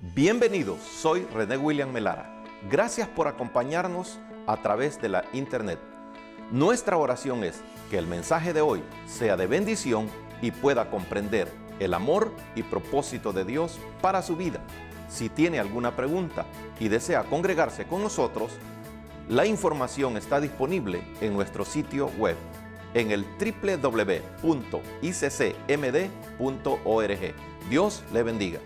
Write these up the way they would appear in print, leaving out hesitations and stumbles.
Bienvenidos, soy René William Melara. Gracias por acompañarnos a través de la internet. Nuestra oración es que el mensaje de hoy sea de bendición y pueda comprender el amor y propósito de Dios para su vida. Si tiene alguna pregunta y desea congregarse con nosotros, la información está disponible en nuestro sitio web en el www.iccmd.org. Dios le bendiga.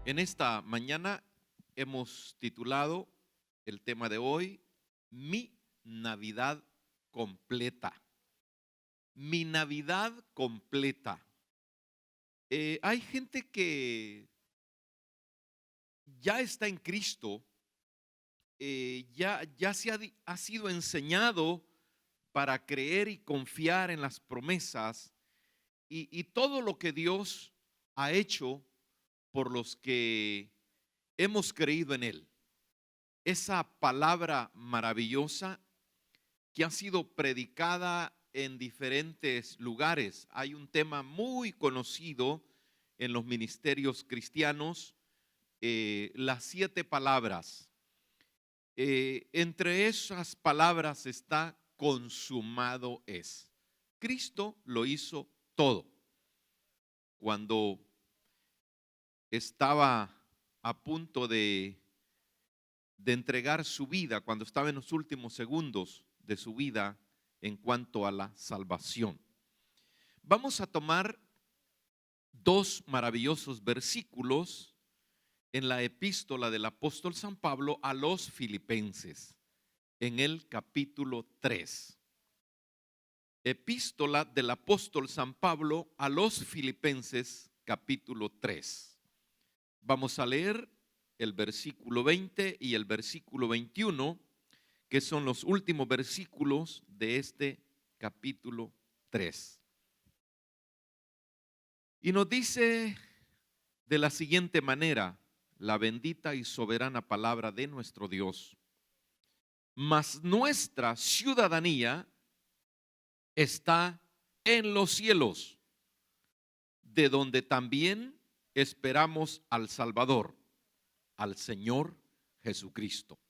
En esta mañana hemos titulado el tema de hoy, Mi Navidad completa. Mi Navidad completa. Hay gente que ya está en Cristo, ya ha sido enseñado para creer y confiar en las promesas y todo lo que Dios ha hecho por los que hemos creído en Él. Esa palabra maravillosa que ha sido predicada en diferentes lugares. Hay un tema muy conocido en los ministerios cristianos, las 7 palabras. Entre esas palabras está consumado es. Cristo lo hizo todo. Cuando estaba a punto de entregar su vida, cuando estaba en los últimos segundos de su vida en cuanto a la salvación. Vamos a tomar 2 maravillosos versículos en la epístola del apóstol San Pablo a los Filipenses, en el capítulo 3. Epístola del apóstol San Pablo a los Filipenses, capítulo 3. Vamos a leer el versículo 20 y el versículo 21, que son los últimos versículos de este capítulo 3. Y nos dice de la siguiente manera la bendita y soberana palabra de nuestro Dios: mas nuestra ciudadanía está en los cielos, de donde también esperamos al Salvador, al Señor Jesucristo,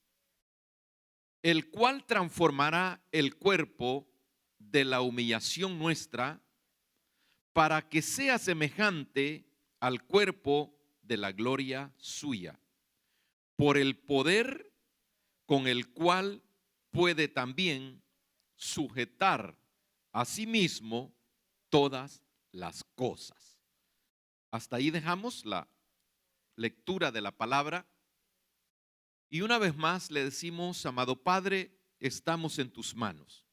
el cual transformará el cuerpo de la humillación nuestra para que sea semejante al cuerpo de la gloria suya, por el poder con el cual puede también sujetar a sí mismo todas las cosas. Hasta ahí dejamos la lectura de la palabra. Y una vez más le decimos: amado Padre, estamos en tus manos.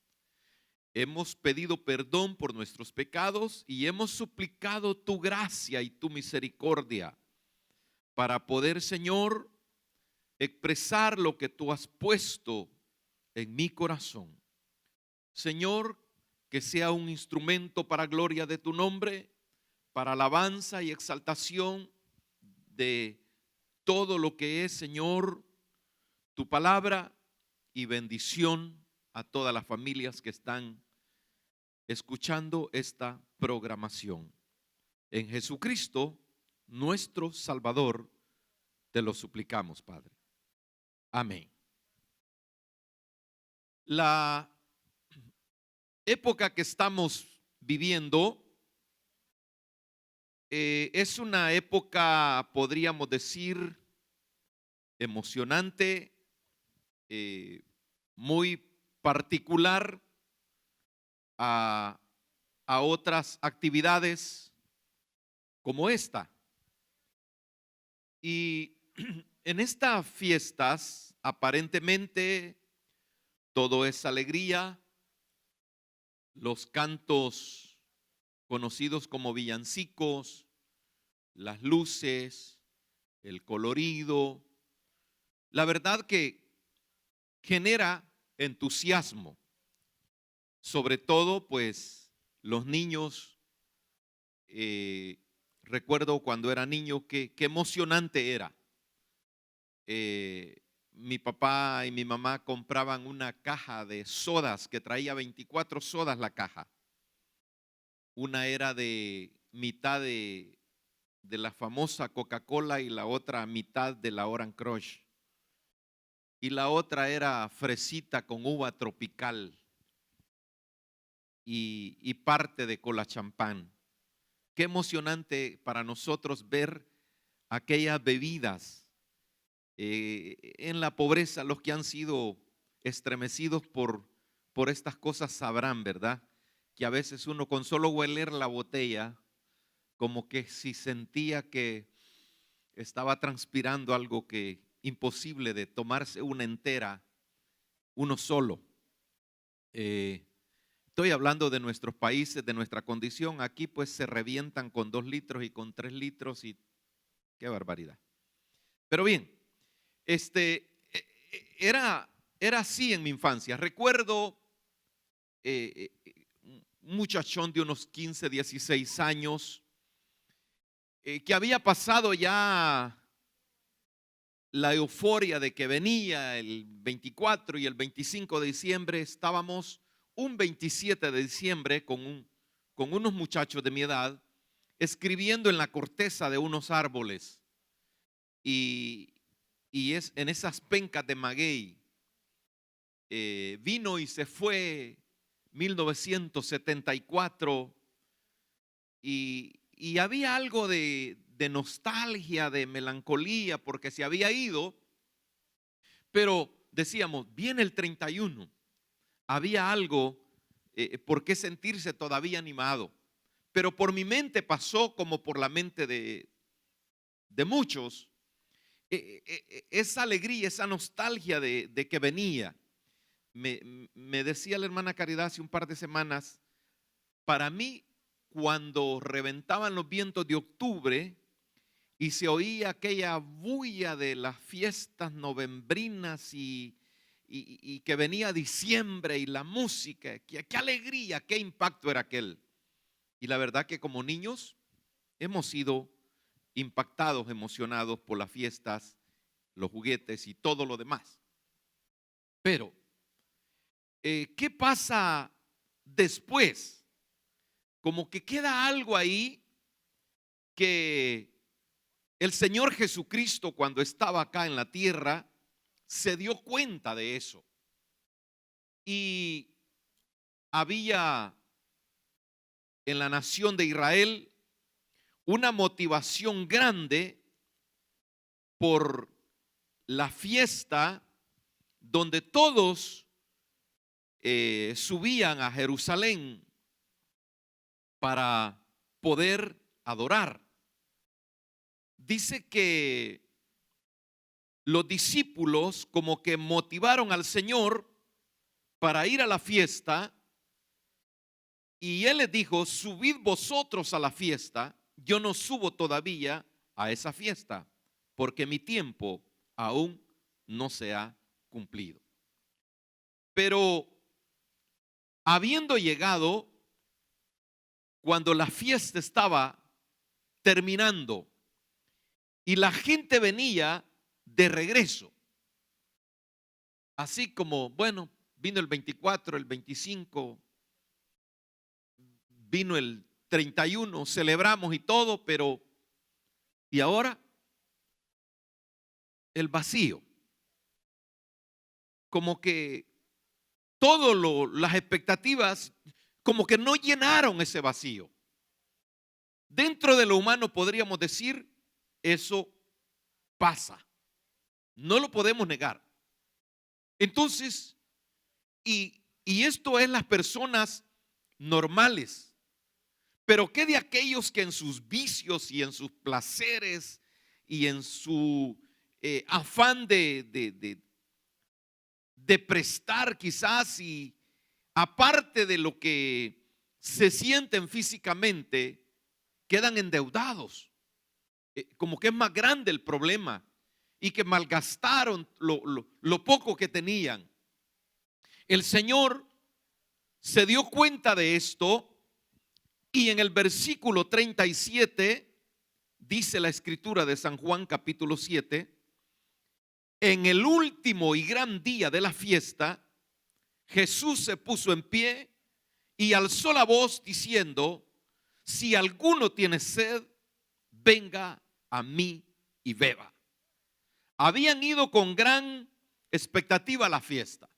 Hemos pedido perdón por nuestros pecados y hemos suplicado tu gracia y tu misericordia para poder, Señor, expresar lo que tú has puesto en mi corazón. Señor, que sea un instrumento para gloria de tu nombre, para alabanza y exaltación de todo lo que es, Señor, tu palabra, y bendición a todas las familias que están escuchando esta programación. En Jesucristo, nuestro Salvador, te lo suplicamos, Padre. Amén. La época que estamos viviendo es una época, podríamos decir, emocionante, muy particular a otras actividades como esta. Y en estas fiestas aparentemente todo es alegría, los cantos conocidos como villancicos, las luces, el colorido, la verdad que genera entusiasmo, sobre todo pues los niños. Recuerdo cuando era niño qué emocionante era mi papá y mi mamá compraban una caja de sodas que traía 24 sodas la caja. Una era de mitad de la famosa Coca-Cola y la otra mitad de la Orange Crush. Y la otra era fresita con uva tropical y parte de cola champán. Qué emocionante para nosotros ver aquellas bebidas. En la pobreza, los que han sido estremecidos por estas cosas sabrán, ¿verdad? Que a veces uno con solo hueler la botella, como que si sentía que estaba transpirando algo que imposible de tomarse una entera, uno solo. Estoy hablando de nuestros países, de nuestra condición. Aquí pues se revientan con 2 litros y con 3 litros y qué barbaridad. Pero bien, era así en mi infancia. Recuerdo un muchachón de unos 15, 16 años que había pasado ya la euforia de que venía el 24 y el 25 de diciembre. Estábamos un 27 de diciembre con unos muchachos de mi edad escribiendo en la corteza de unos árboles y es en esas pencas de maguey. Vino y se fue 1974 y había algo de nostalgia, de melancolía porque se había ido, pero decíamos, viene el 31. Había algo por qué sentirse todavía animado, pero por mi mente pasó como por la mente de muchos, esa alegría, esa nostalgia de que venía. Me decía la hermana Caridad hace un par de semanas, para mí cuando reventaban los vientos de octubre y se oía aquella bulla de las fiestas novembrinas y que venía diciembre y la música, qué alegría, qué impacto era aquel. Y la verdad que como niños hemos sido impactados, emocionados por las fiestas, los juguetes y todo lo demás. Pero, ¿qué pasa después? Como que queda algo ahí que el Señor Jesucristo, cuando estaba acá en la tierra, se dio cuenta de eso. Y había en la nación de Israel una motivación grande por la fiesta donde todos subían a Jerusalén para poder adorar. Dice que los discípulos como que motivaron al Señor para ir a la fiesta y Él les dijo, subid vosotros a la fiesta, yo no subo todavía a esa fiesta porque mi tiempo aún no se ha cumplido. Pero habiendo llegado, cuando la fiesta estaba terminando y la gente venía de regreso, así como, bueno, vino el 24, el 25, vino el 31, celebramos y todo, pero ¿y ahora? El vacío. Como que las expectativas como que no llenaron ese vacío. Dentro de lo humano podríamos decir, eso pasa. No lo podemos negar. Entonces, y esto es las personas normales. Pero ¿qué de aquellos que en sus vicios y en sus placeres y en su afán de prestar quizás y aparte de lo que se sienten físicamente, quedan endeudados? Como que es más grande el problema y que malgastaron lo poco que tenían. El Señor se dio cuenta de esto y en el versículo 37 dice la escritura de San Juan capítulo 7, En el último y gran día de la fiesta, Jesús se puso en pie y alzó la voz diciendo: si alguno tiene sed, venga a mí y beba. Habían ido con gran expectativa a la fiesta,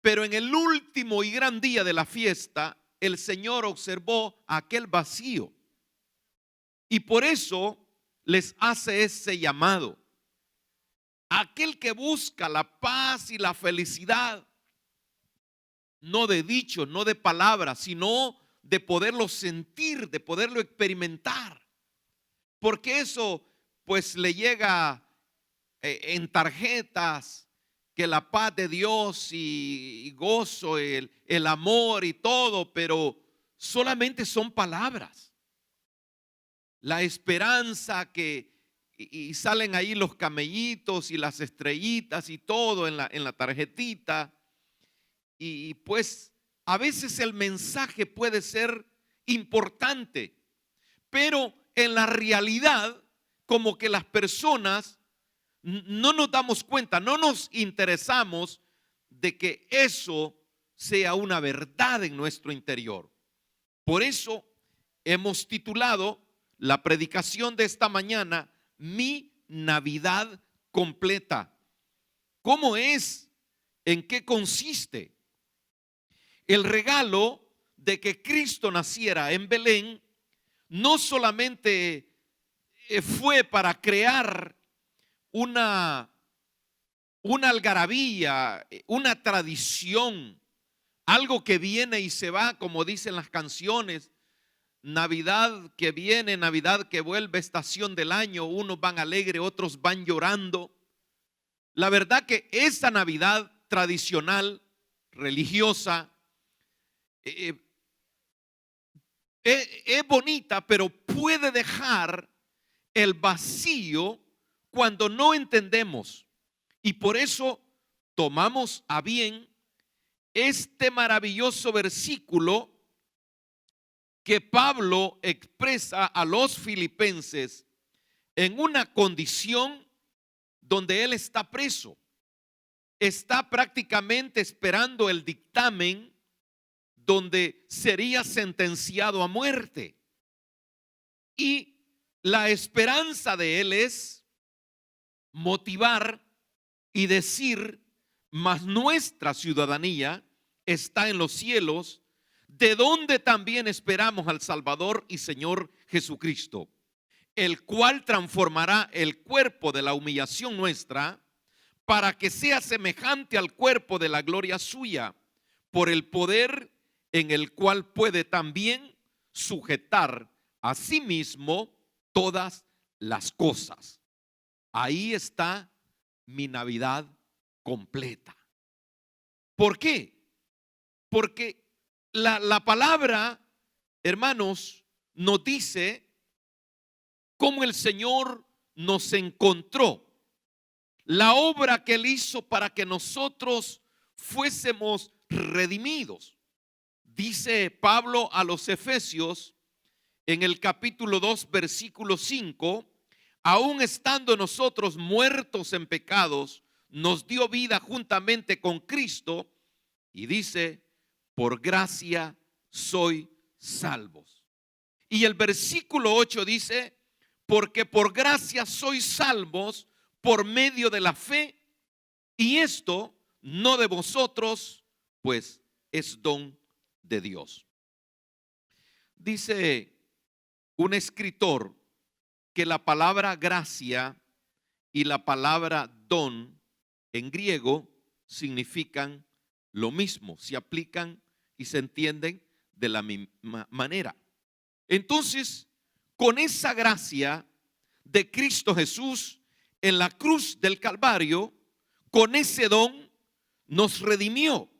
pero en el último y gran día de la fiesta, el Señor observó aquel vacío y por eso les hace ese llamado. Aquel que busca la paz y la felicidad, no de dicho, no de palabras, sino de poderlo sentir, de poderlo experimentar. Porque eso pues le llega en tarjetas, que la paz de Dios y gozo, el amor y todo, pero solamente son palabras. La esperanza y salen ahí los camellitos y las estrellitas y todo en la tarjetita. Y pues a veces el mensaje puede ser importante, pero en la realidad como que las personas no nos damos cuenta, no nos interesamos de que eso sea una verdad en nuestro interior. Por eso hemos titulado la predicación de esta mañana: Mi Navidad completa. ¿Cómo es? ¿En qué consiste? El regalo de que Cristo naciera en Belén no solamente fue para crear una algarabía, una tradición, algo que viene y se va, como dicen las canciones: Navidad que viene, Navidad que vuelve, estación del año, unos van alegres, otros van llorando. La verdad que esa Navidad tradicional, religiosa, es bonita, pero puede dejar el vacío cuando no entendemos. Y por eso tomamos a bien este maravilloso versículo que Pablo expresa a los filipenses en una condición donde él está preso. Está prácticamente esperando el dictamen donde sería sentenciado a muerte. Y la esperanza de él es motivar y decir: mas nuestra ciudadanía está en los cielos, de donde también esperamos al Salvador y Señor Jesucristo, el cual transformará el cuerpo de la humillación nuestra para que sea semejante al cuerpo de la gloria suya, por el poder en el cual puede también sujetar a sí mismo todas las cosas. Ahí está mi Navidad completa. ¿Por qué? Porque la palabra, hermanos, nos dice cómo el Señor nos encontró, la obra que Él hizo para que nosotros fuésemos redimidos. Dice Pablo a los Efesios en el capítulo 2, versículo 5: aun estando nosotros muertos en pecados, nos dio vida juntamente con Cristo. Y dice: por gracia soy salvos. Y el versículo 8 dice: porque por gracia sois salvos por medio de la fe, y esto no de vosotros, pues es don de Dios. Dice un escritor que la palabra gracia y la palabra don en griego significan lo mismo, se aplican y se entienden de la misma manera. Entonces, con esa gracia de Cristo Jesús en la cruz del Calvario, con ese don nos redimió,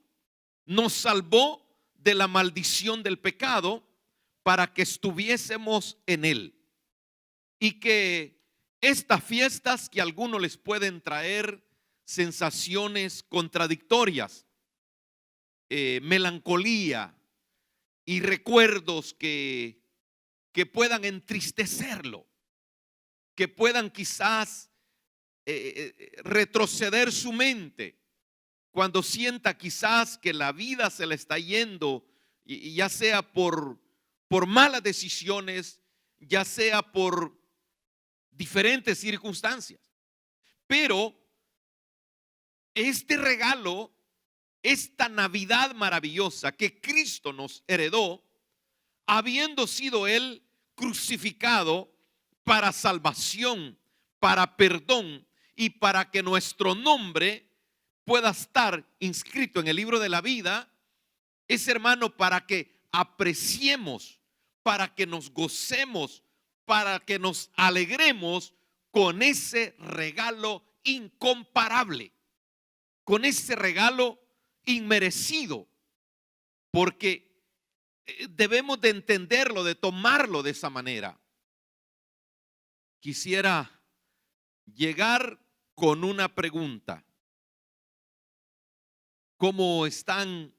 nos salvó de la maldición del pecado para que estuviésemos en él. Y que estas fiestas, que a algunos les pueden traer sensaciones contradictorias, melancolía y recuerdos que puedan entristecerlo, que puedan quizás retroceder su mente, cuando sienta quizás que la vida se le está yendo, y ya sea por malas decisiones, ya sea por diferentes circunstancias. Pero este regalo, esta Navidad maravillosa que Cristo nos heredó, habiendo sido Él crucificado para salvación, para perdón y para que nuestro nombre pueda estar inscrito en el libro de la vida, es, hermano, para que apreciemos, para que nos gocemos, para que nos alegremos con ese regalo incomparable, con ese regalo inmerecido, porque debemos de entenderlo, de tomarlo de esa manera. Quisiera llegar con una pregunta: ¿cómo están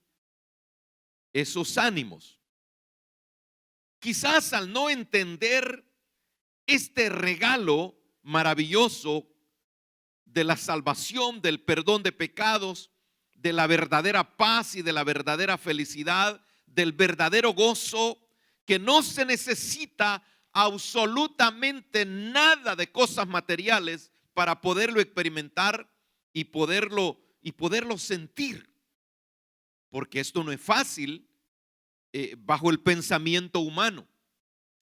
esos ánimos? Quizás al no entender este regalo maravilloso de la salvación, del perdón de pecados, de la verdadera paz y de la verdadera felicidad, del verdadero gozo, que no se necesita absolutamente nada de cosas materiales para poderlo experimentar y poderlo sentir, porque esto no es fácil bajo el pensamiento humano.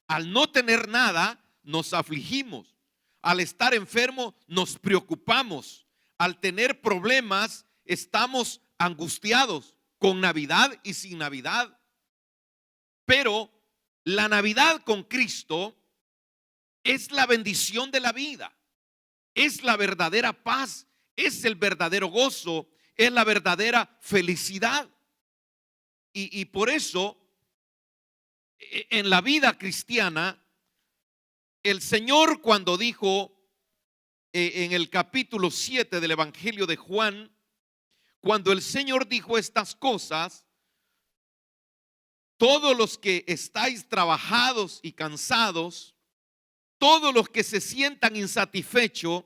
Al no tener nada, nos afligimos. Al estar enfermo, nos preocupamos. Al tener problemas, estamos angustiados, con Navidad y sin Navidad. Pero la Navidad con Cristo es la bendición de la vida, es la verdadera paz, es el verdadero gozo, es la verdadera felicidad. Y por eso, en la vida cristiana, el Señor, cuando dijo en el capítulo 7 del Evangelio de Juan, cuando el Señor dijo estas cosas: todos los que estáis trabajados y cansados, todos los que se sientan insatisfechos,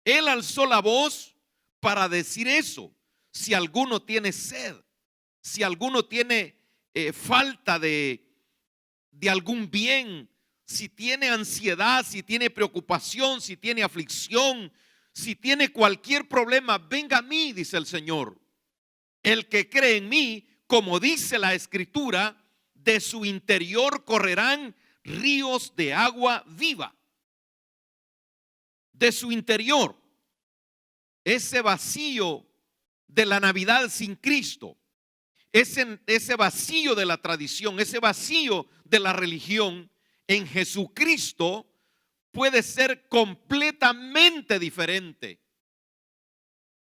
Él alzó la voz para decir eso. Si alguno tiene sed, si alguno tiene falta de algún bien, si tiene ansiedad, si tiene preocupación, si tiene aflicción, si tiene cualquier problema, venga a mí, dice el Señor. El que cree en mí, como dice la Escritura, de su interior correrán ríos de agua viva. De su interior, ese vacío de la Navidad sin Cristo, ese vacío de la tradición, ese vacío de la religión, en Jesucristo puede ser completamente diferente.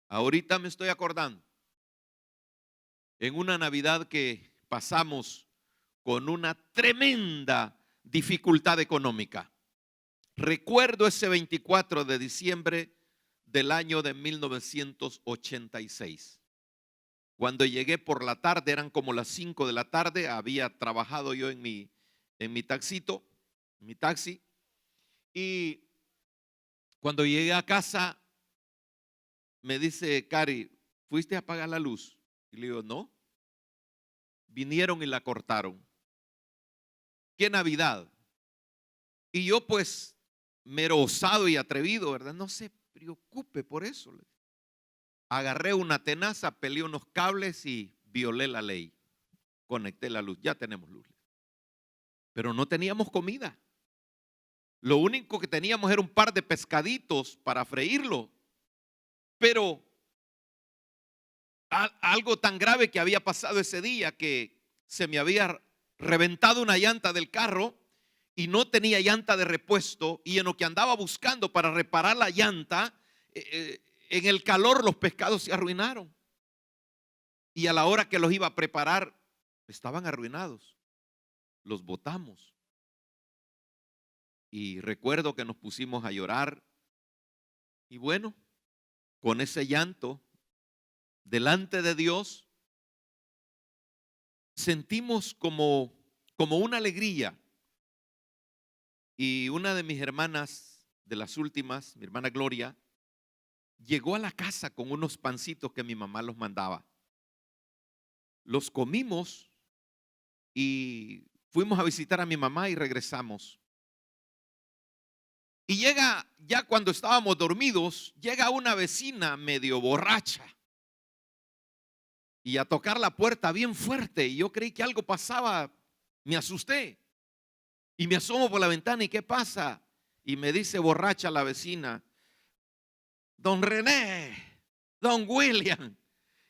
Ahorita me estoy acordando, en una Navidad que pasamos con una tremenda dificultad económica. Recuerdo ese 24 de diciembre del año de 1986. Cuando llegué por la tarde, eran como las 5 de la tarde, había trabajado yo en mi taxito, mi taxi, y cuando llegué a casa me dice Cari: ¿fuiste a apagar la luz? Y le digo: no, vinieron y la cortaron. ¿Qué Navidad? Y yo, pues, mero osado y atrevido, ¿verdad? No se preocupe por eso. Agarré una tenaza, peleé unos cables y violé la ley. Conecté la luz, ya tenemos luz. Pero no teníamos comida. Lo único que teníamos era un par de pescaditos para freírlo. Pero algo tan grave que había pasado ese día, que se me había reventado una llanta del carro y no tenía llanta de repuesto, y en lo que andaba buscando para reparar la llanta, en el calor los pescados se arruinaron, y a la hora que los iba a preparar estaban arruinados. Los botamos. Y recuerdo que nos pusimos a llorar, y bueno, con ese llanto delante de Dios sentimos como una alegría. Y una de mis hermanas, de las últimas, mi hermana Gloria, llegó a la casa con unos pancitos que mi mamá los mandaba. Los comimos y fuimos a visitar a mi mamá y regresamos. Y llega, ya cuando estábamos dormidos, llega una vecina medio borracha y a tocar la puerta bien fuerte. Y yo creí que algo pasaba, me asusté y me asomo por la ventana. ¿Y qué pasa? Y me dice borracha la vecina: don René, don William,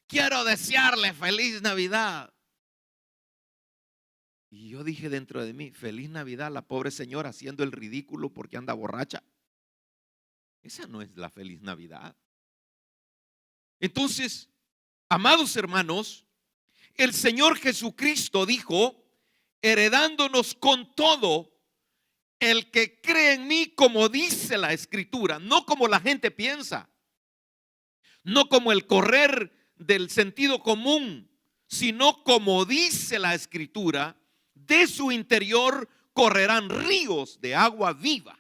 quiero desearle feliz Navidad. Y yo dije dentro de mí: feliz Navidad, la pobre señora haciendo el ridículo porque anda borracha. Esa no es la feliz Navidad. Entonces, amados hermanos, el Señor Jesucristo dijo, heredándonos con todo: el que cree en mí, como dice la Escritura, no como la gente piensa, no como el correr del sentido común, sino como dice la Escritura, de su interior correrán ríos de agua viva.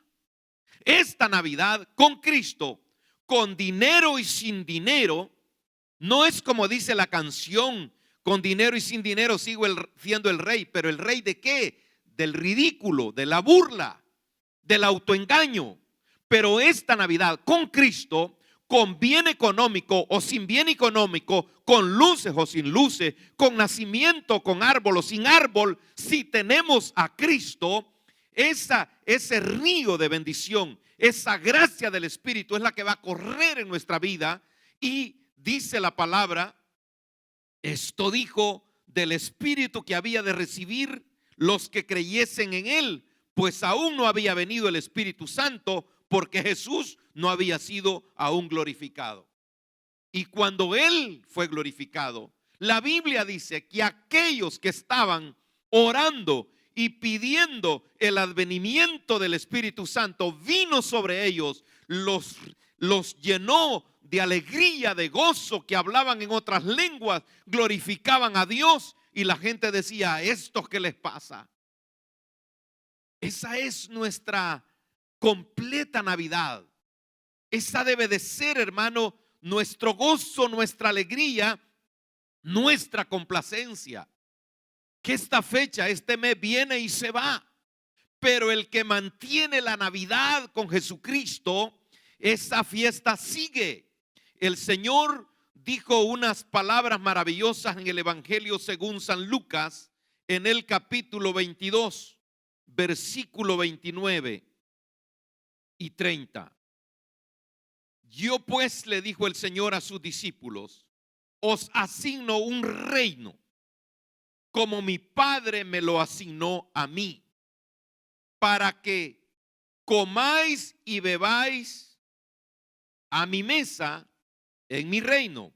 Esta Navidad con Cristo, con dinero y sin dinero, no es como dice la canción: con dinero y sin dinero sigo siendo el rey. Pero ¿el rey de qué? Del ridículo, de la burla, del autoengaño. Pero esta Navidad con Cristo, con bien económico o sin bien económico, con luces o sin luces, con nacimiento, con árbol o sin árbol, si tenemos a Cristo, ese río de bendición, esa gracia del Espíritu es la que va a correr en nuestra vida. Y dice la palabra: esto dijo del Espíritu que había de recibir los que creyesen en él, pues aún no había venido el Espíritu Santo, porque Jesús no había sido aún glorificado. Y cuando él fue glorificado, la Biblia dice que aquellos que estaban orando y pidiendo el advenimiento del Espíritu Santo, vino sobre ellos, los llenó de alegría, de gozo, que hablaban en otras lenguas, glorificaban a Dios, y la gente decía: ¿a estos qué les pasa? Esa es nuestra completa Navidad. Esa debe de ser, hermano, nuestro gozo, nuestra alegría, nuestra complacencia. Que esta fecha, este mes viene y se va, pero el que mantiene la Navidad con Jesucristo, esa fiesta sigue. El Señor dijo unas palabras maravillosas en el Evangelio según San Lucas, en el capítulo 22, versículo 29 y 30. Yo pues, le dijo el Señor a sus discípulos, os asigno un reino, como mi Padre me lo asignó a mí, para que comáis y bebáis a mi mesa en mi reino,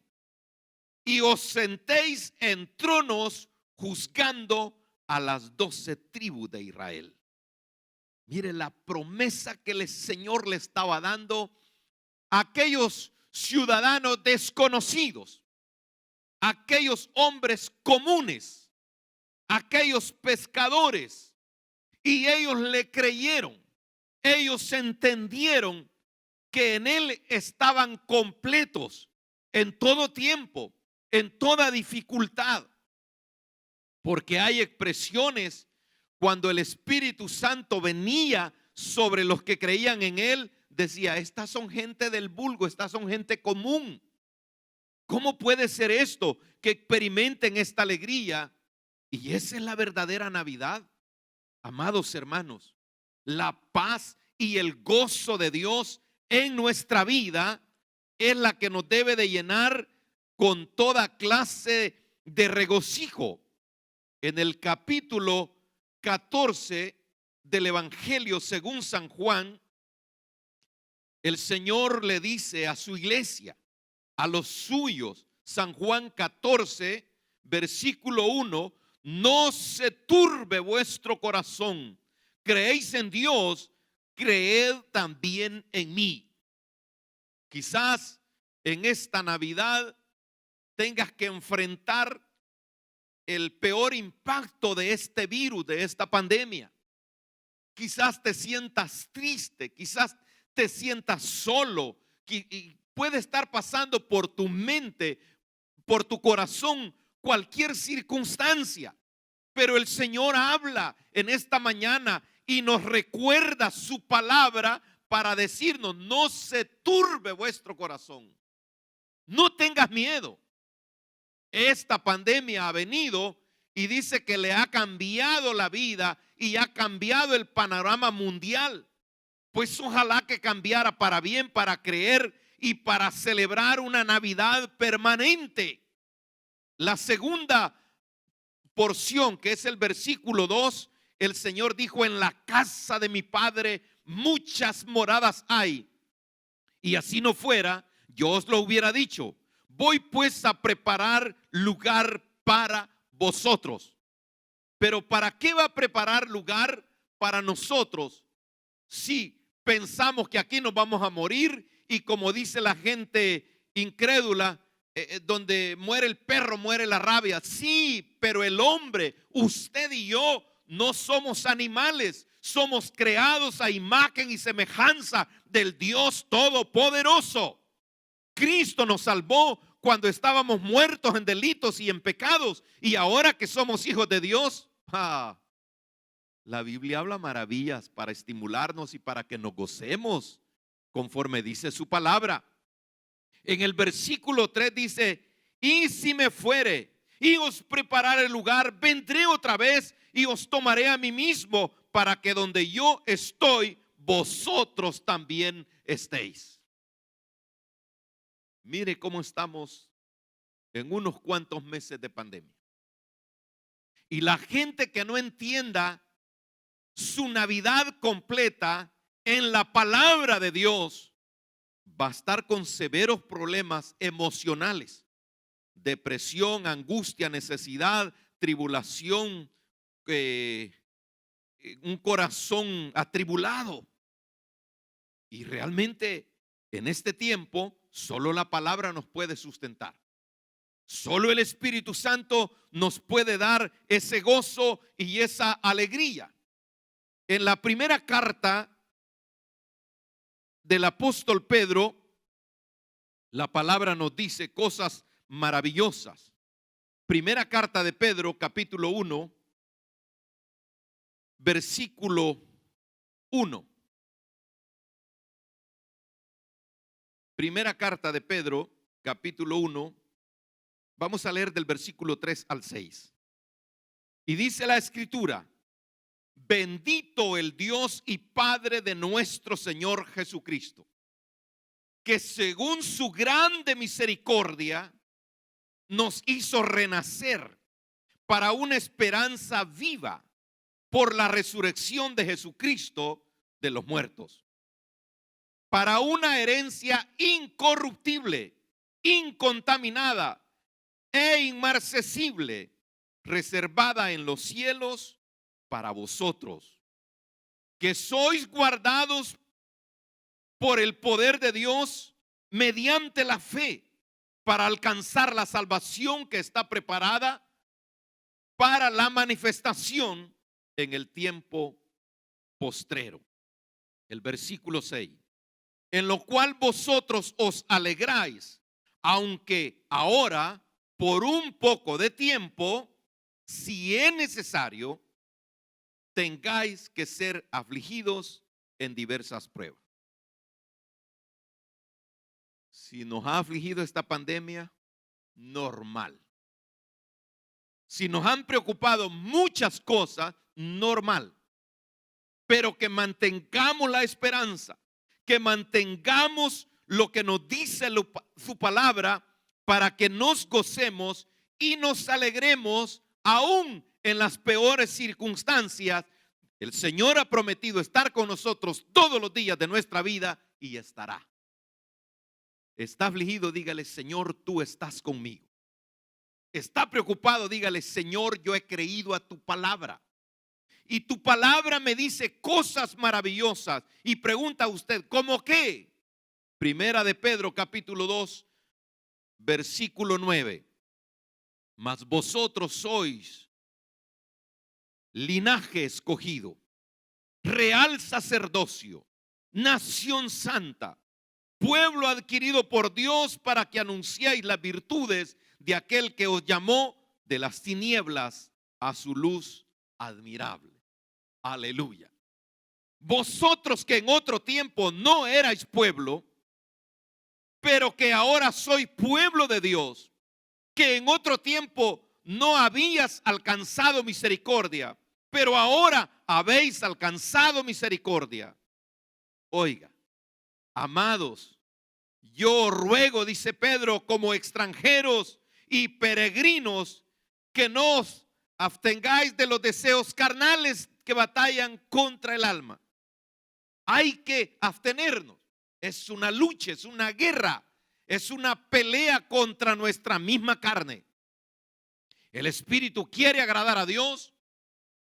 y os sentéis en tronos juzgando a las 12 tribus de Israel. Mire la promesa que el Señor le estaba dando a aquellos ciudadanos desconocidos, aquellos hombres comunes, aquellos pescadores, y ellos le creyeron. Ellos entendieron que en él estaban completos en todo tiempo, en toda dificultad. Porque hay expresiones cuando el Espíritu Santo venía sobre los que creían en él, decía: estas son gente del vulgo, estas son gente común. ¿Cómo puede ser esto? Que experimenten esta alegría. Y esa es la verdadera Navidad, amados hermanos. La paz y el gozo de Dios en nuestra vida es la que nos debe de llenar con toda clase de regocijo. En el capítulo 14 del Evangelio según San Juan, el Señor le dice a su iglesia, a los suyos, San Juan 14, versículo 1: no se turbe vuestro corazón, creéis en Dios, creed también en mí. Quizás en esta Navidad tengas que enfrentar el peor impacto de este virus, de esta pandemia. Quizás te sientas triste, quizás te sientas solo, puede estar pasando por tu mente, por tu corazón, cualquier circunstancia. Pero el Señor habla en esta mañana y nos recuerda su palabra para decirnos: no se turbe vuestro corazón, no tengas miedo. Esta pandemia ha venido y dice que le ha cambiado la vida y ha cambiado el panorama mundial. Pues ojalá que cambiara para bien, para creer y para celebrar una Navidad permanente. La segunda porción, que es el versículo 2, el Señor dijo: en la casa de mi Padre muchas moradas hay, y así no fuera, yo os lo hubiera dicho. Voy pues a preparar lugar para vosotros. Pero ¿para qué va a preparar lugar para nosotros si pensamos que aquí nos vamos a morir? Y como dice la gente incrédula, donde muere el perro, muere la rabia. Sí, pero el hombre, usted y yo, no somos animales. Somos creados a imagen y semejanza del Dios Todopoderoso. Cristo nos salvó cuando estábamos muertos en delitos y en pecados. Y ahora que somos hijos de Dios, la Biblia habla maravillas para estimularnos y para que nos gocemos conforme dice su palabra. En el versículo 3 dice: y si me fuere y os prepararé el lugar, vendré otra vez y os tomaré a mí mismo, para que donde yo estoy, vosotros también estéis. Mire cómo estamos en unos cuantos meses de pandemia. Y la gente que no entienda su Navidad completa en la palabra de Dios va a estar con severos problemas emocionales: depresión, angustia, necesidad, tribulación, un corazón atribulado. Y realmente en este tiempo solo la palabra nos puede sustentar. Solo el Espíritu Santo nos puede dar ese gozo y esa alegría. En la primera carta del apóstol Pedro, la palabra nos dice cosas maravillosas. Primera carta de Pedro, capítulo 1, versículo 1. Primera carta de Pedro, capítulo 1. Vamos a leer del versículo 3 al 6. Y dice la Escritura: bendito el Dios y Padre de nuestro Señor Jesucristo, que según su grande misericordia nos hizo renacer para una esperanza viva por la resurrección de Jesucristo de los muertos, para una herencia incorruptible, incontaminada e inmarcesible, reservada en los cielos para vosotros, que sois guardados por el poder de Dios mediante la fe, para alcanzar la salvación que está preparada para la manifestación en el tiempo postrero. El versículo 6: en lo cual vosotros os alegráis, aunque ahora por un poco de tiempo, si es necesario, tengáis que ser afligidos en diversas pruebas. Si nos ha afligido esta pandemia, normal. Si nos han preocupado muchas cosas, normal. Pero que mantengamos la esperanza, que mantengamos lo que nos dice su palabra, para que nos gocemos y nos alegremos aún en las peores circunstancias. El Señor ha prometido estar con nosotros todos los días de nuestra vida y estará. Está afligido, dígale: Señor, tú estás conmigo. Está preocupado, dígale: Señor, yo he creído a tu palabra. Y tu palabra me dice cosas maravillosas. Y pregunta usted: ¿cómo qué? Primera de Pedro, capítulo 2, versículo 9. Mas vosotros sois linaje escogido, real sacerdocio, nación santa, pueblo adquirido por Dios para que anunciéis las virtudes de aquel que os llamó de las tinieblas a su luz admirable. Aleluya. Vosotros que en otro tiempo no erais pueblo, pero que ahora sois pueblo de Dios, que en otro tiempo no habías alcanzado misericordia, pero ahora habéis alcanzado misericordia. Oiga, amados, yo ruego, dice Pedro, como extranjeros y peregrinos, que no os abstengáis de los deseos carnales que batallan contra el alma. Hay que abstenernos. Es una lucha, es una guerra, es una pelea contra nuestra misma carne. El espíritu quiere agradar a Dios.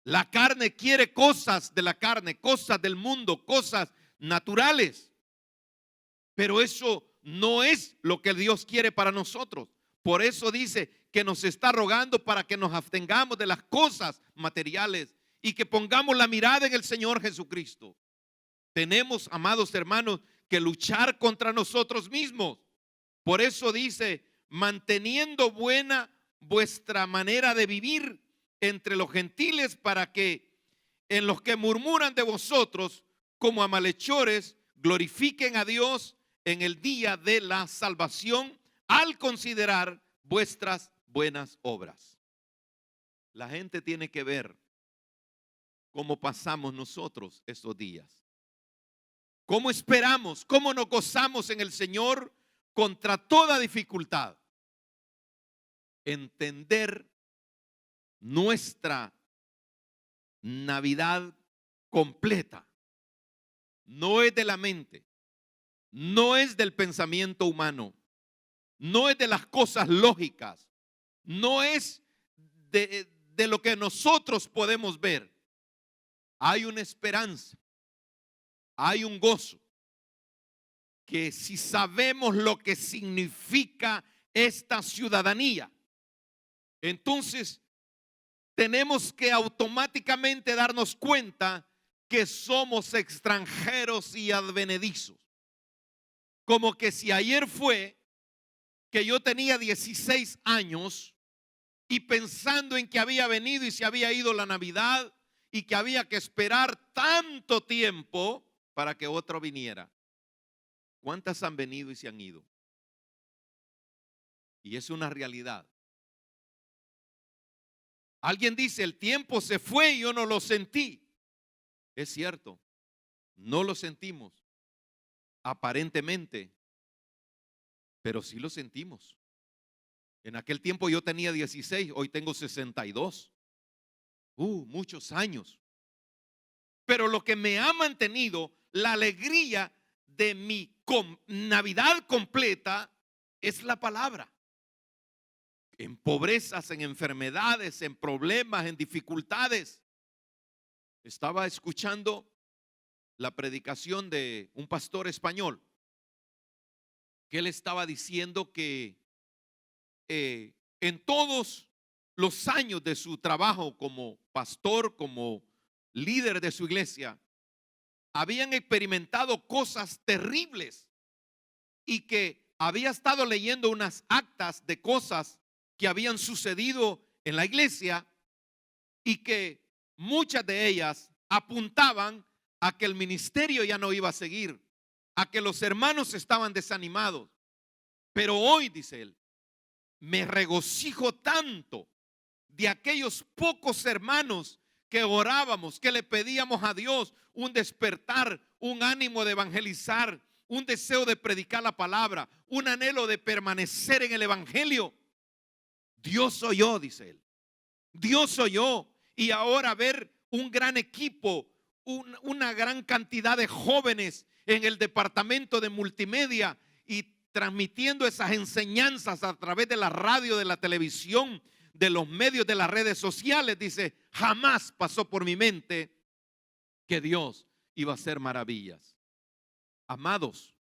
La carne quiere cosas de la carne, cosas del mundo, cosas naturales. Pero eso no es lo que Dios quiere para nosotros. Por eso dice que nos está rogando para que nos abstengamos de las cosas materiales y que pongamos la mirada en el Señor Jesucristo. Tenemos, amados hermanos, que luchar contra nosotros mismos. Por eso dice, manteniendo buena vuestra manera de vivir entre los gentiles, para que en los que murmuran de vosotros como a malhechores glorifiquen a Dios en el día de la salvación al considerar vuestras buenas obras. La gente tiene que ver cómo pasamos nosotros estos días. ¿Cómo esperamos? ¿Cómo nos gozamos en el Señor contra toda dificultad? Entender nuestra Navidad completa. No es de la mente, no es del pensamiento humano, no es de las cosas lógicas, no es de lo que nosotros podemos ver. Hay una esperanza. Hay un gozo que si sabemos lo que significa esta ciudadanía, entonces tenemos que automáticamente darnos cuenta que somos extranjeros y advenedizos. Como que si ayer fue que yo tenía 16 años y pensando en que había venido y se había ido la Navidad y que había que esperar tanto tiempo para que otro viniera. ¿Cuántas han venido y se han ido? Y es una realidad. Alguien dice, el tiempo se fue y yo no lo sentí. Es cierto, no lo sentimos aparentemente, pero sí lo sentimos. En aquel tiempo yo tenía 16, hoy tengo 62. Muchos años. Pero lo que me ha mantenido la alegría de mi Navidad completa es la palabra. En pobrezas, en enfermedades, en problemas, en dificultades. Estaba escuchando la predicación de un pastor español que él estaba diciendo que en todos los años de su trabajo como pastor, como líder de su iglesia, habían experimentado cosas terribles y que había estado leyendo unas actas de cosas que habían sucedido en la iglesia y que muchas de ellas apuntaban a que el ministerio ya no iba a seguir, a que los hermanos estaban desanimados. Pero hoy, dice él, me regocijo tanto de aquellos pocos hermanos que orábamos, que le pedíamos a Dios un despertar, un ánimo de evangelizar, un deseo de predicar la palabra, un anhelo de permanecer en el evangelio. Dios soy yo, dice él. Dios soy yo. Y ahora ver un gran equipo, una gran cantidad de jóvenes en el departamento de multimedia y transmitiendo esas enseñanzas a través de la radio, de la televisión, de los medios, de las redes sociales, dice, jamás pasó por mi mente que Dios iba a hacer maravillas. Amados,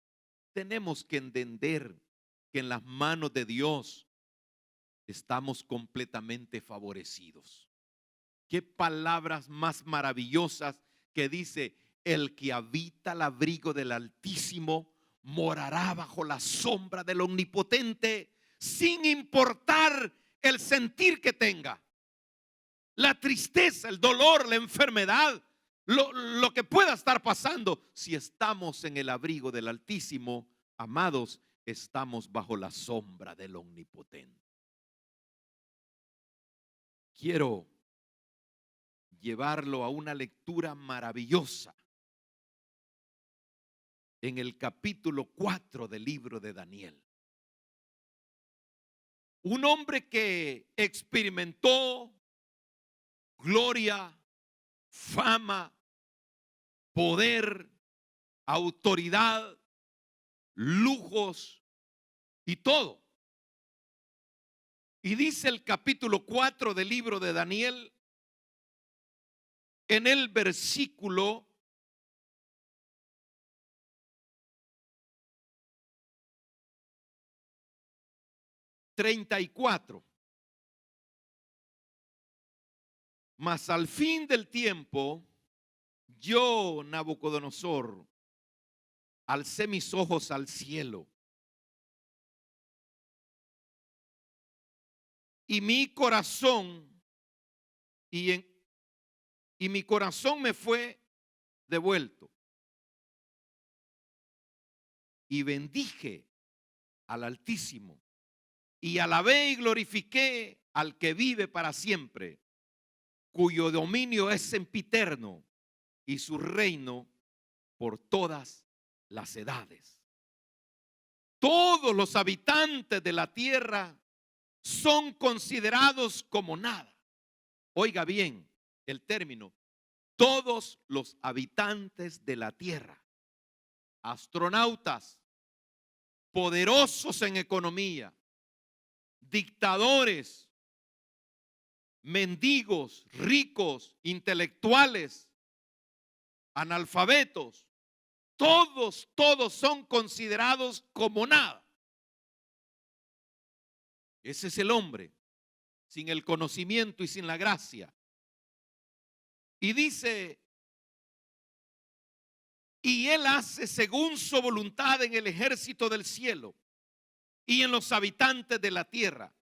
tenemos que entender que en las manos de Dios estamos completamente favorecidos. Qué palabras más maravillosas que dice, el que habita al abrigo del Altísimo morará bajo la sombra del Omnipotente, sin importar el sentir que tenga, la tristeza, el dolor, la enfermedad, lo que pueda estar pasando. Si estamos en el abrigo del Altísimo, amados, estamos bajo la sombra del Omnipotente. Quiero llevarlo a una lectura maravillosa en el capítulo 4 del libro de Daniel. Un hombre que experimentó gloria, fama, poder, autoridad, lujos y todo. Y dice el capítulo 4 del libro de Daniel, en el versículo 34. Mas al fin del tiempo, yo, Nabucodonosor, alcé mis ojos al cielo, y mi corazón y mi corazón me fue devuelto, y bendije al Altísimo, y alabé y glorifiqué al que vive para siempre, cuyo dominio es sempiterno y su reino por todas las edades. Todos los habitantes de la tierra son considerados como nada. Oiga bien el término: todos los habitantes de la tierra, astronautas, poderosos en economía, dictadores, mendigos, ricos, intelectuales, analfabetos, todos son considerados como nada. Ese es el hombre sin el conocimiento y sin la gracia. Y dice: y él hace según su voluntad en el ejército del cielo y en los habitantes de la tierra.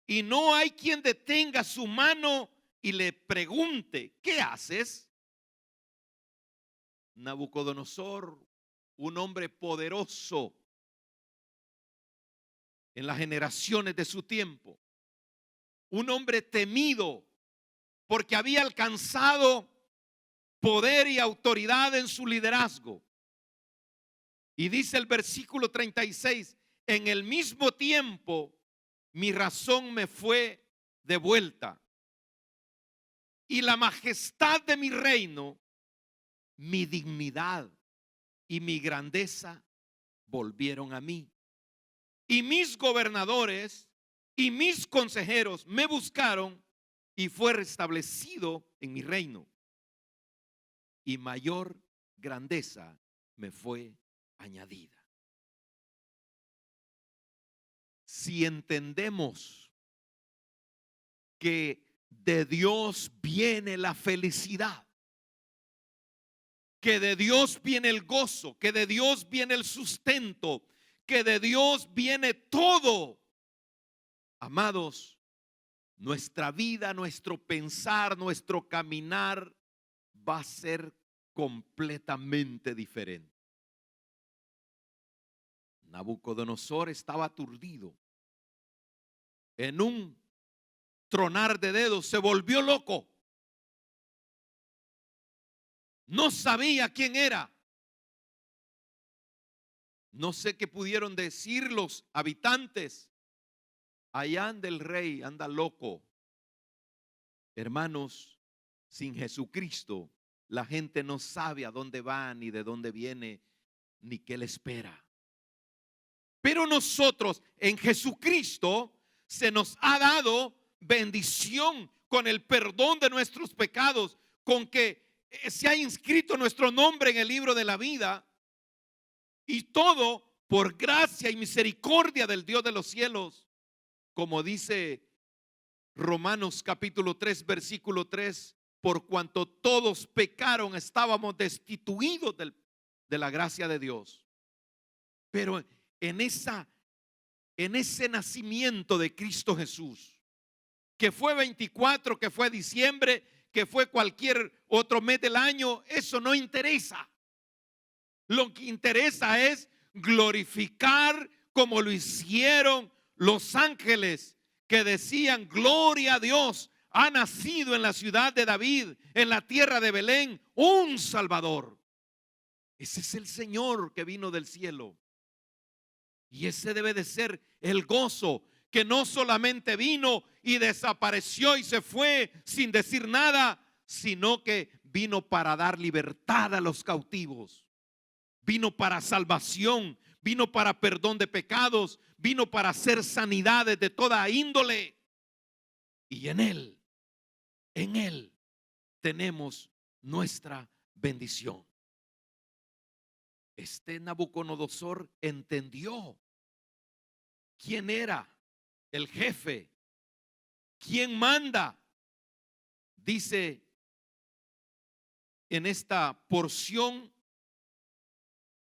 Y no hay quien detenga su mano y le pregunte: ¿qué haces? Nabucodonosor, un hombre poderoso en las generaciones de su tiempo, un hombre temido porque había alcanzado poder y autoridad en su liderazgo. Y dice el versículo 36: en el mismo tiempo mi razón me fue devuelta, y la majestad de mi reino, mi dignidad y mi grandeza volvieron a mí. Y mis gobernadores y mis consejeros me buscaron, y fue restablecido en mi reino, y mayor grandeza me fue añadida. Si entendemos que de Dios viene la felicidad, que de Dios viene el gozo, que de Dios viene el sustento, que de Dios viene todo, amados, nuestra vida, nuestro pensar, nuestro caminar va a ser completamente diferente. Nabucodonosor estaba aturdido. En un tronar de dedos se volvió loco. No sabía quién era. No sé qué pudieron decir los habitantes. Allá anda el rey, anda loco. Hermanos, sin Jesucristo, la gente no sabe a dónde va, ni de dónde viene, ni qué le espera. Pero nosotros en Jesucristo se nos ha dado bendición con el perdón de nuestros pecados, con que se ha inscrito nuestro nombre en el libro de la vida, y todo por gracia y misericordia del Dios de los cielos, como dice Romanos capítulo 3 versículo 3: por cuanto todos pecaron, estábamos destituidos de la gracia de Dios. Pero en ese nacimiento de Cristo Jesús, que fue 24, que fue diciembre, que fue cualquier otro mes del año, eso no interesa. Lo que interesa es glorificar como lo hicieron los ángeles que decían: gloria a Dios, ha nacido en la ciudad de David, en la tierra de Belén, un Salvador. Ese es el Señor que vino del cielo. Y ese debe de ser el gozo, que no solamente vino y desapareció y se fue sin decir nada, sino que vino para dar libertad a los cautivos. Vino para salvación, vino para perdón de pecados, vino para hacer sanidades de toda índole. Y en Él tenemos nuestra bendición. Este Nabucodonosor entendió quién era el jefe, quién manda. Dice en esta porción: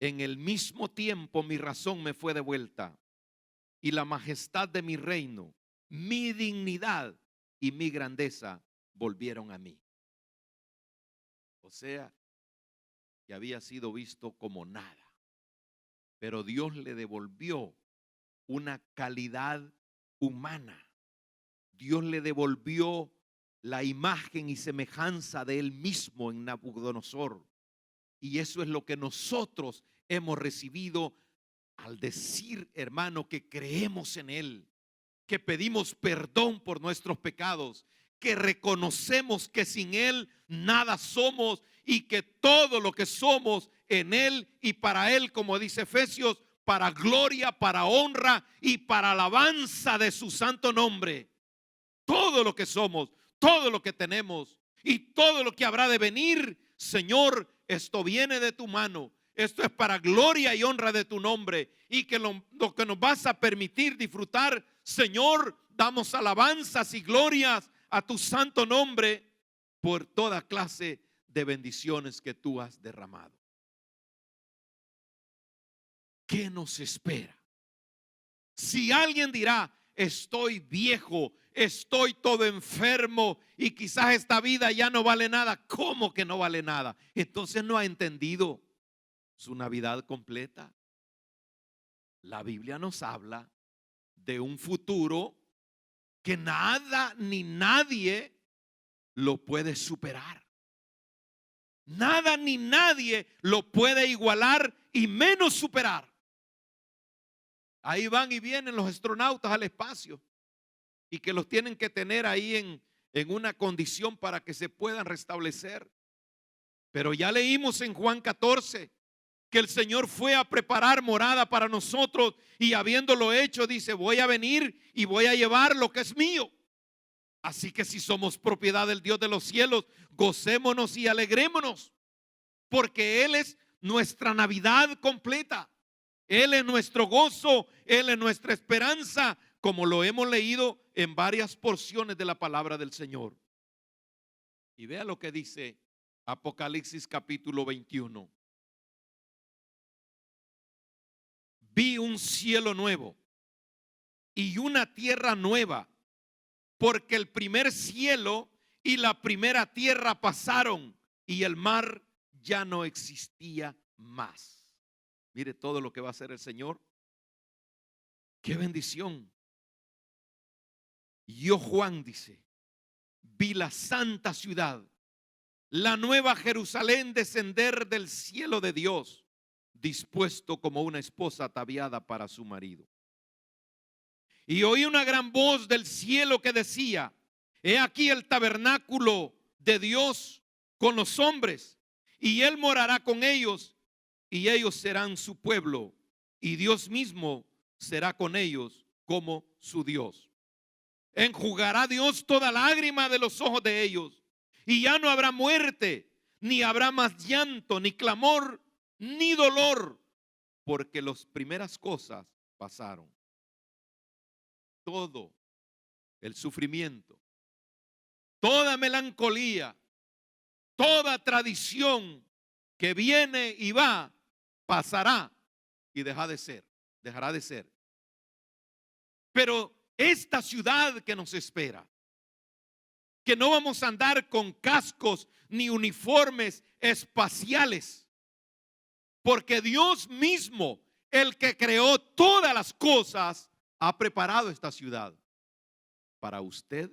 en el mismo tiempo mi razón me fue devuelta y la majestad de mi reino, mi dignidad y mi grandeza volvieron a mí. O sea, que había sido visto como nada, pero Dios le devolvió una calidad humana. Dios le devolvió la imagen y semejanza de Él mismo en Nabucodonosor. Y eso es lo que nosotros hemos recibido al decir, hermano, que creemos en Él, que pedimos perdón por nuestros pecados, que reconocemos que sin Él nada somos y que todo lo que somos en Él y para Él, como dice Efesios, para gloria, para honra y para alabanza de su santo nombre. Todo lo que somos, todo lo que tenemos y todo lo que habrá de venir, Señor, esto viene de tu mano. Esto es para gloria y honra de tu nombre. Y que lo que nos vas a permitir disfrutar, Señor, damos alabanzas y glorias a tu santo nombre por toda clase de bendiciones que tú has derramado. ¿Qué nos espera? Si alguien dirá: estoy viejo, estoy todo enfermo y quizás esta vida ya no vale nada. ¿Cómo que no vale nada? Entonces no ha entendido su Navidad completa. La Biblia nos habla de un futuro que nada ni nadie lo puede superar. Nada ni nadie lo puede igualar y menos superar. Ahí van y vienen los astronautas al espacio y que los tienen que tener ahí en una condición para que se puedan restablecer. Pero ya leímos en Juan 14 que el Señor fue a preparar morada para nosotros y habiéndolo hecho dice: voy a venir y voy a llevar lo que es mío. Así que si somos propiedad del Dios de los cielos, gocémonos y alegrémonos, porque Él es nuestra Navidad completa. Él es nuestro gozo, Él es nuestra esperanza, como lo hemos leído en varias porciones de la palabra del Señor. Y vea lo que dice Apocalipsis capítulo 21. Vi un cielo nuevo y una tierra nueva, porque el primer cielo y la primera tierra pasaron y el mar ya no existía más. Mire todo lo que va a hacer el Señor. ¡Qué bendición! Yo, Juan, dice, vi la santa ciudad, la nueva Jerusalén, descender del cielo de Dios, dispuesto como una esposa ataviada para su marido. Y oí una gran voz del cielo que decía: he aquí el tabernáculo de Dios con los hombres, y Él morará con ellos, y ellos serán su pueblo, y Dios mismo será con ellos como su Dios. Enjugará Dios toda lágrima de los ojos de ellos, y ya no habrá muerte, ni habrá más llanto, ni clamor, ni dolor, porque las primeras cosas pasaron. Todo el sufrimiento, toda melancolía, toda tradición que viene y va, pasará. y dejará de ser. Pero esta ciudad que nos espera, que no vamos a andar con cascos ni uniformes espaciales, porque Dios mismo, el que creó todas las cosas, ha preparado esta ciudad para usted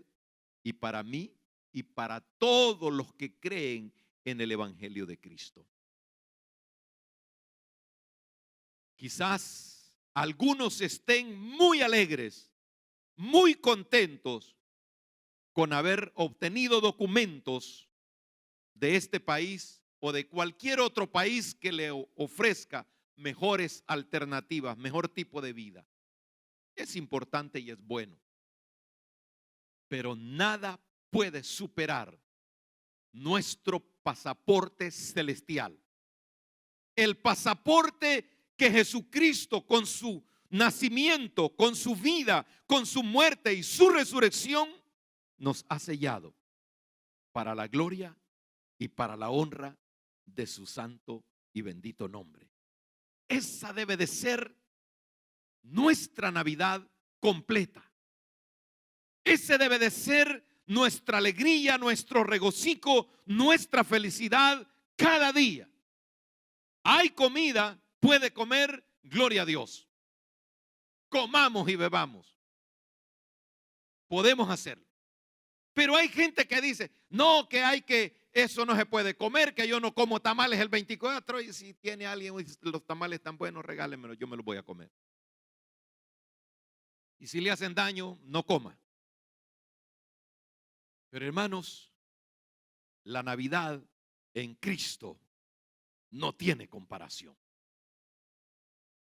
y para mí y para todos los que creen en el Evangelio de Cristo. Quizás algunos estén muy alegres, muy contentos con haber obtenido documentos de este país o de cualquier otro país que le ofrezca mejores alternativas, mejor tipo de vida. Es importante y es bueno. Pero nada puede superar nuestro pasaporte celestial. El pasaporte que Jesucristo, con su nacimiento, con su vida, con su muerte y su resurrección, nos ha sellado para la gloria y para la honra de su santo y bendito nombre. Esa debe de ser nuestra Navidad completa. Ese debe de ser nuestra alegría, nuestro regocijo, nuestra felicidad cada día. Hay comida, puede comer, gloria a Dios. Comamos y bebamos. Podemos hacerlo. Pero hay gente que dice, no, eso no se puede comer, que yo no como tamales el 24, y si tiene alguien los tamales tan buenos, regálenmelo, yo me los voy a comer. Y si le hacen daño, no coma. Pero hermanos, la Navidad en Cristo no tiene comparación.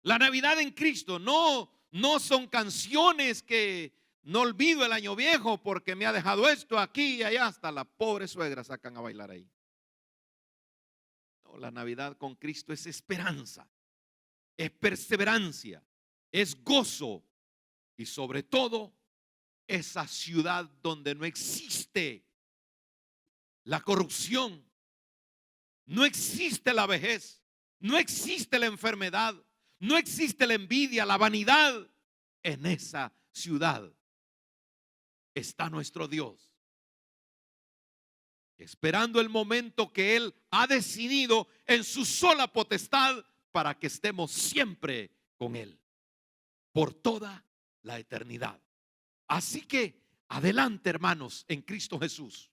La Navidad en Cristo no son canciones que no olvido el año viejo porque me ha dejado esto aquí y allá, hasta la pobre suegra sacan a bailar ahí. No, la Navidad con Cristo es esperanza, es perseverancia, es gozo y sobre todo esa ciudad donde no existe la corrupción, no existe la vejez, no existe la enfermedad, no existe la envidia, la vanidad. En esa ciudad está nuestro Dios, esperando el momento que Él ha decidido en su sola potestad para que estemos siempre con Él por toda la eternidad. Así que adelante, hermanos, en Cristo Jesús.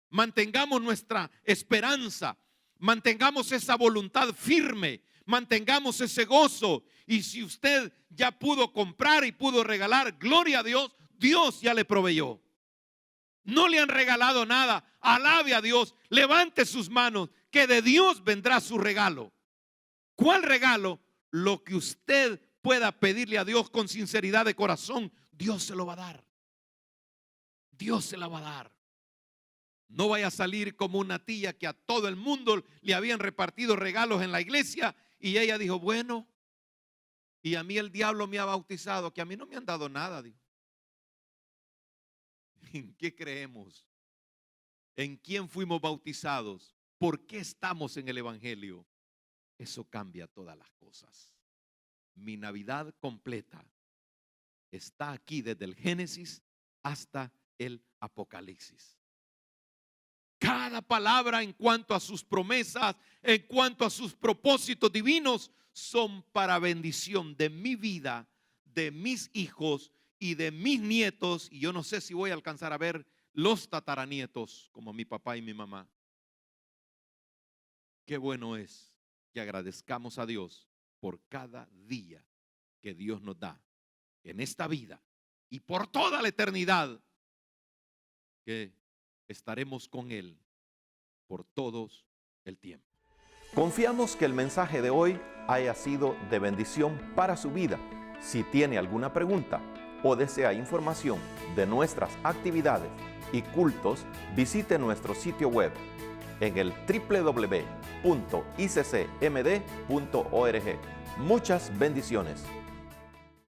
Mantengamos nuestra esperanza, mantengamos esa voluntad firme, mantengamos ese gozo. Y si usted ya pudo comprar y pudo regalar, gloria a Dios, Dios ya le proveyó. No le han regalado nada, alabe a Dios, levante sus manos, que de Dios vendrá su regalo. ¿Cuál regalo? Lo que usted pueda pedirle a Dios con sinceridad de corazón, Dios se lo va a dar. Dios se la va a dar. No vaya a salir como una tía que a todo el mundo le habían repartido regalos en la iglesia y ella dijo, bueno, y a mí el diablo me ha bautizado, que a mí no me han dado nada. Dijo. ¿En qué creemos? ¿En quién fuimos bautizados? ¿Por qué estamos en el Evangelio? Eso cambia todas las cosas. Mi Navidad completa está aquí desde el Génesis hasta el Apocalipsis. Cada palabra en cuanto a sus promesas, en cuanto a sus propósitos divinos, son para bendición de mi vida, de mis hijos y de mis nietos. Y yo no sé si voy a alcanzar a ver los tataranietos como mi papá y mi mamá. Qué bueno es que agradezcamos a Dios por cada día que Dios nos da en esta vida y por toda la eternidad, que estaremos con Él por todos el tiempo. Confiamos que el mensaje de hoy haya sido de bendición para su vida. Si tiene alguna pregunta o desea información de nuestras actividades y cultos, visite nuestro sitio web en el www.iccmd.org. Muchas bendiciones.